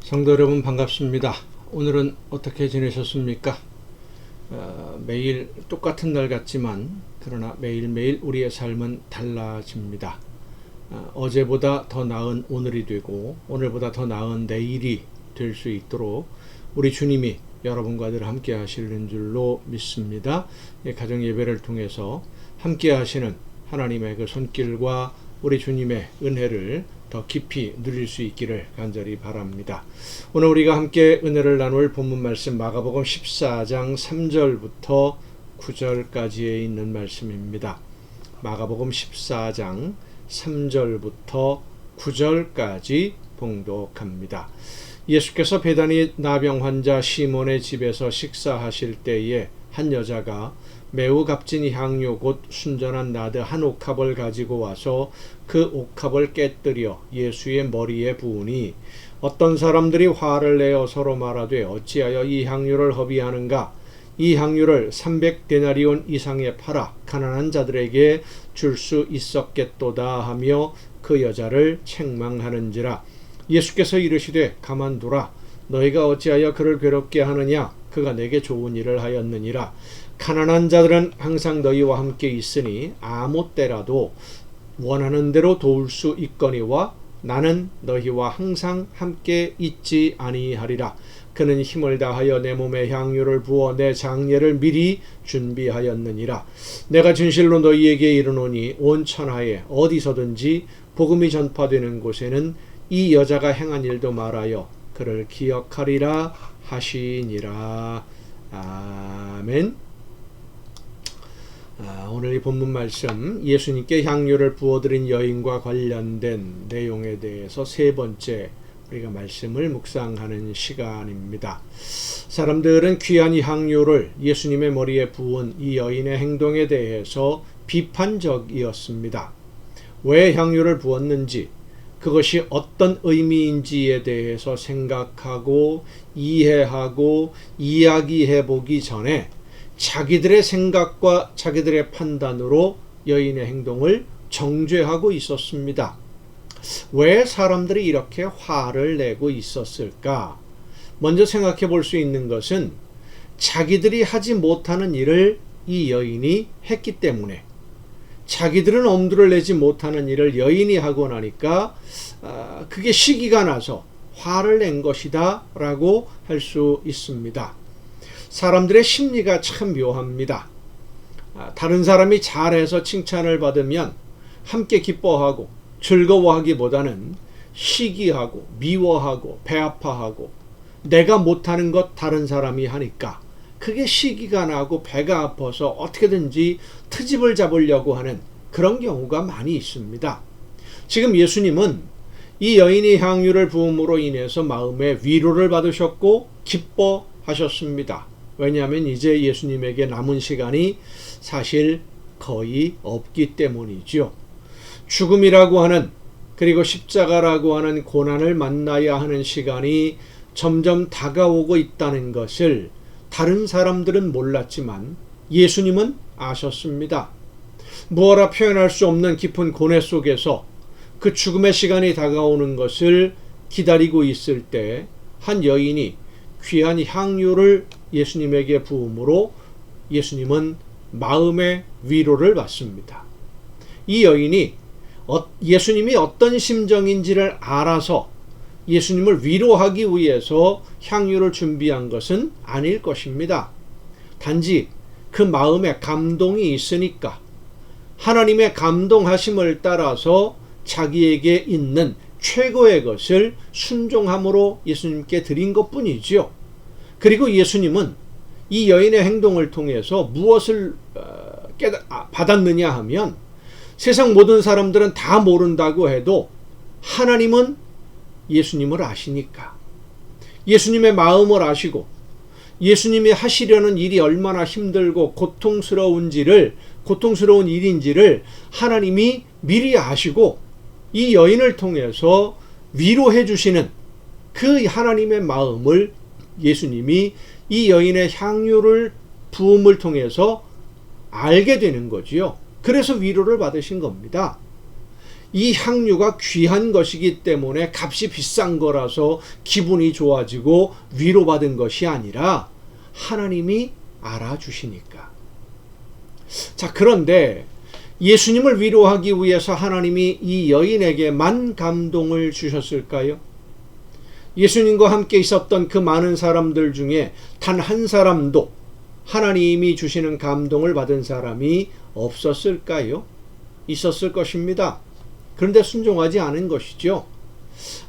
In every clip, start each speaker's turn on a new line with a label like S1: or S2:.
S1: 성도 여러분 반갑습니다. 오늘은 어떻게 지내셨습니까? 매일 똑같은 날 같지만 그러나 매일매일 우리의 삶은 달라집니다. 어제보다 더 나은 오늘이 되고 오늘보다 더 나은 내일이 될 수 있도록 우리 주님이 여러분과 늘 함께 하시는 줄로 믿습니다. 가정 예배를 통해서 함께 하시는 하나님의 그 손길과 우리 주님의 은혜를 더 깊이 누릴 수 있기를 간절히 바랍니다. 오늘 우리가 함께 은혜를 나눌 본문 말씀 마가복음 14장 3절부터 9절까지에 있는 말씀입니다. 마가복음 14장 3절부터 9절까지 봉독합니다. 예수께서 베다니 나병 환자 시몬의 집에서 식사하실 때에 한 여자가 매우 값진 향료 곧 순전한 나드 한 옥합을 가지고 와서 그 옥합을 깨뜨려 예수의 머리에 부으니 어떤 사람들이 화를 내어 서로 말하되 어찌하여 이 향료를 허비하는가? 이 향료를 300데나리온 이상에 팔아 가난한 자들에게 줄 수 있었겠도다 하며 그 여자를 책망하는지라. 예수께서 이르시되 가만두라. 너희가 어찌하여 그를 괴롭게 하느냐? 그가 내게 좋은 일을 하였느니라. 가난한 자들은 항상 너희와 함께 있으니 아무 때라도 원하는 대로 도울 수 있거니와 나는 너희와 항상 함께 있지 아니하리라. 그는 힘을 다하여 내 몸에 향유를 부어 내 장례를 미리 준비하였느니라. 내가 진실로 너희에게 이르노니 온 천하에 어디서든지 복음이 전파되는 곳에는 이 여자가 행한 일도 말하여 그를 기억하리라 하시니라. 아멘. 오늘 이 본문 말씀 예수님께 향유를 부어드린 여인과 관련된 내용에 대해서 세 번째 우리가 말씀을 묵상하는 시간입니다. 사람들은 귀한 이 향유를 예수님의 머리에 부은 이 여인의 행동에 대해서 비판적이었습니다. 왜 향유를 부었는지, 그것이 어떤 의미인지에 대해서 생각하고 이해하고 이야기해 보기 전에 자기들의 생각과 자기들의 판단으로 여인의 행동을 정죄하고 있었습니다. 왜 사람들이 이렇게 화를 내고 있었을까? 먼저 생각해 볼 수 있는 것은 자기들이 하지 못하는 일을 이 여인이 했기 때문에, 자기들은 엄두를 내지 못하는 일을 여인이 하고 나니까 그게 시기가 나서 화를 낸 것이다 라고 할 수 있습니다. 사람들의 심리가 참 묘합니다. 다른 사람이 잘해서 칭찬을 받으면 함께 기뻐하고 즐거워하기보다는 시기하고 미워하고 배아파하고 내가 못하는 것 다른 사람이 하니까 그게 시기가 나고 배가 아파서 어떻게든지 트집을 잡으려고 하는 그런 경우가 많이 있습니다. 지금 예수님은 이 여인이 향유를 부음으로 인해서 마음에 위로를 받으셨고 기뻐하셨습니다. 왜냐하면 이제 예수님에게 남은 시간이 사실 거의 없기 때문이죠. 죽음이라고 하는, 그리고 십자가라고 하는 고난을 만나야 하는 시간이 점점 다가오고 있다는 것을 다른 사람들은 몰랐지만 예수님은 아셨습니다. 무어라 표현할 수 없는 깊은 고뇌 속에서 그 죽음의 시간이 다가오는 것을 기다리고 있을 때 한 여인이 귀한 향유를 예수님에게 부음으로 예수님은 마음의 위로를 받습니다. 이 여인이 예수님이 어떤 심정인지를 알아서 예수님을 위로하기 위해서 향유를 준비한 것은 아닐 것입니다. 단지 그 마음에 감동이 있으니까 하나님의 감동하심을 따라서 자기에게 있는 최고의 것을 순종함으로 예수님께 드린 것뿐이지요. 그리고 예수님은 이 여인의 행동을 통해서 무엇을 받았느냐 하면, 세상 모든 사람들은 다 모른다고 해도 하나님은 예수님을 아시니까, 예수님의 마음을 아시고 예수님이 하시려는 일이 얼마나 힘들고 고통스러운 일인지를 하나님이 미리 아시고 이 여인을 통해서 위로해 주시는 그 하나님의 마음을 예수님이 이 여인의 향유를 부음을 통해서 알게 되는 거지요. 그래서 위로를 받으신 겁니다. 이 향유가 귀한 것이기 때문에 값이 비싼 거라서 기분이 좋아지고 위로받은 것이 아니라 하나님이 알아주시니까. 자, 그런데 예수님을 위로하기 위해서 하나님이 이 여인에게만 감동을 주셨을까요? 예수님과 함께 있었던 그 많은 사람들 중에 단 한 사람도 하나님이 주시는 감동을 받은 사람이 없었을까요? 있었을 것입니다. 그런데 순종하지 않은 것이죠.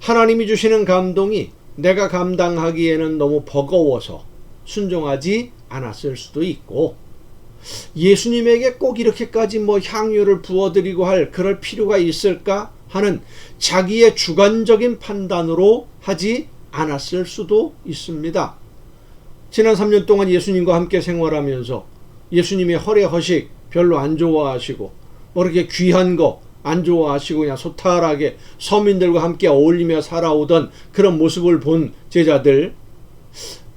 S1: 하나님이 주시는 감동이 내가 감당하기에는 너무 버거워서 순종하지 않았을 수도 있고, 예수님에게 꼭 이렇게까지 향유를 부어드리고 할 그럴 필요가 있을까 하는 자기의 주관적인 판단으로 하지 않았을 수도 있습니다. 지난 3년 동안 예수님과 함께 생활하면서 예수님이 허례 허식 별로 안 좋아하시고 이렇게 귀한 거 안 좋아하시고 그냥 소탈하게 서민들과 함께 어울리며 살아오던 그런 모습을 본 제자들,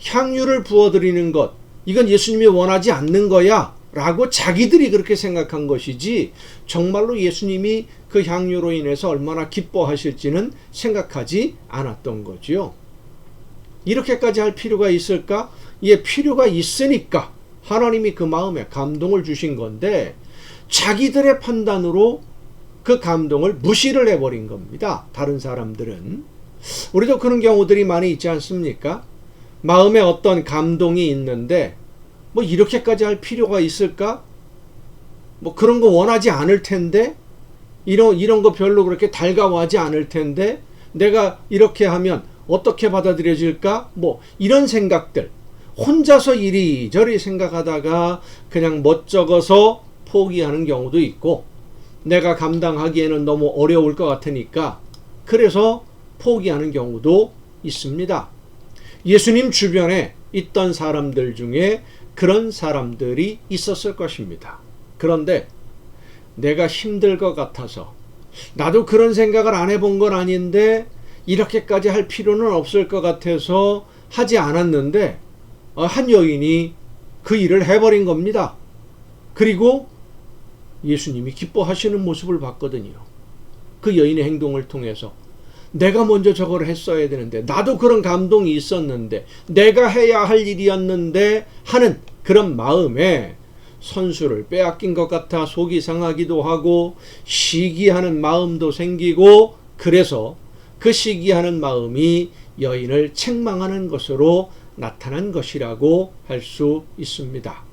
S1: 향유를 부어드리는 것, 이건 예수님이 원하지 않는 거야 라고 자기들이 그렇게 생각한 것이지, 정말로 예수님이 그 향유로 인해서 얼마나 기뻐하실지는 생각하지 않았던 거지요. 이렇게까지 할 필요가 있을까? 예, 필요가 있으니까 하나님이 그 마음에 감동을 주신 건데, 자기들의 판단으로 그 감동을 무시를 해버린 겁니다. 다른 사람들은. 우리도 그런 경우들이 많이 있지 않습니까? 마음에 어떤 감동이 있는데 이렇게까지 할 필요가 있을까? 그런 거 원하지 않을 텐데, 이런 거 별로 그렇게 달가워하지 않을 텐데, 내가 이렇게 하면 어떻게 받아들여질까? 이런 생각들, 혼자서 이리저리 생각하다가 그냥 멋쩍어서 포기하는 경우도 있고, 내가 감당하기에는 너무 어려울 것 같으니까 그래서 포기하는 경우도 있습니다. 예수님 주변에 있던 사람들 중에 그런 사람들이 있었을 것입니다. 그런데 내가 힘들 것 같아서, 나도 그런 생각을 안 해본 건 아닌데 이렇게까지 할 필요는 없을 것 같아서 하지 않았는데, 한 여인이 그 일을 해버린 겁니다. 그리고 예수님이 기뻐하시는 모습을 봤거든요. 그 여인의 행동을 통해서 내가 먼저 저걸 했어야 되는데, 나도 그런 감동이 있었는데, 내가 해야 할 일이었는데 하는 그런 마음에 선수를 빼앗긴 것 같아 속이 상하기도 하고 시기하는 마음도 생기고, 그래서 그 시기하는 마음이 여인을 책망하는 것으로 나타난 것이라고 할 수 있습니다.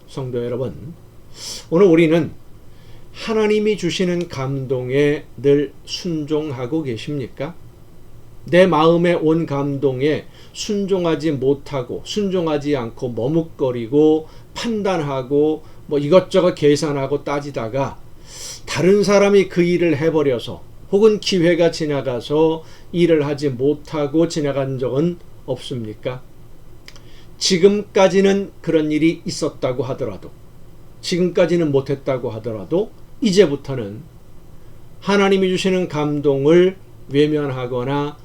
S1: 성도 여러분, 오늘 우리는 하나님이 주시는 감동에 늘 순종하고 계십니까? 내 마음에 온 감동에 순종하지 못하고 순종하지 않고 머뭇거리고 판단하고 이것저것 계산하고 따지다가 다른 사람이 그 일을 해버려서 혹은 기회가 지나가서 일을 하지 못하고 지나간 적은 없습니까? 지금까지는 그런 일이 있었다고 하더라도, 지금까지는 못했다고 하더라도 이제부터는 하나님이 주시는 감동을 외면하거나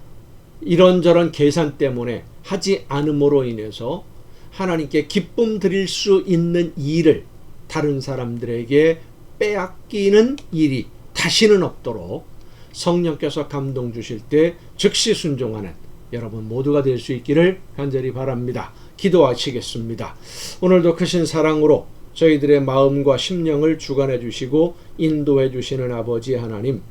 S1: 이런저런 계산 때문에 하지 않음으로 인해서 하나님께 기쁨 드릴 수 있는 일을 다른 사람들에게 빼앗기는 일이 다시는 없도록 성령께서 감동 주실 때 즉시 순종하는 여러분 모두가 될 수 있기를 간절히 바랍니다. 기도하시겠습니다. 오늘도 크신 사랑으로 저희들의 마음과 심령을 주관해 주시고 인도해 주시는 아버지 하나님,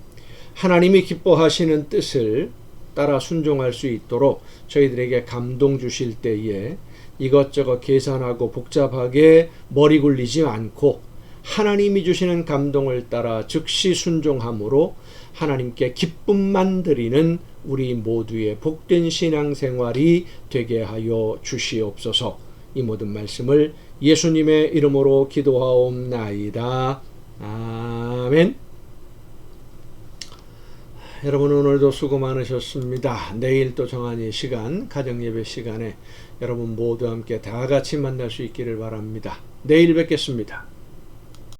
S1: 하나님이 기뻐하시는 뜻을 따라 순종할 수 있도록 저희들에게 감동 주실 때에 이것저것 계산하고 복잡하게 머리 굴리지 않고 하나님이 주시는 감동을 따라 즉시 순종함으로 하나님께 기쁨만 드리는 우리 모두의 복된 신앙생활이 되게 하여 주시옵소서. 이 모든 말씀을 예수님의 이름으로 기도하옵나이다. 아멘. 여러분, 오늘도 수고 많으셨습니다. 내일 또 정한 이 시간, 가정예배 시간에 여러분 모두 함께 다 같이 만날 수 있기를 바랍니다. 내일 뵙겠습니다.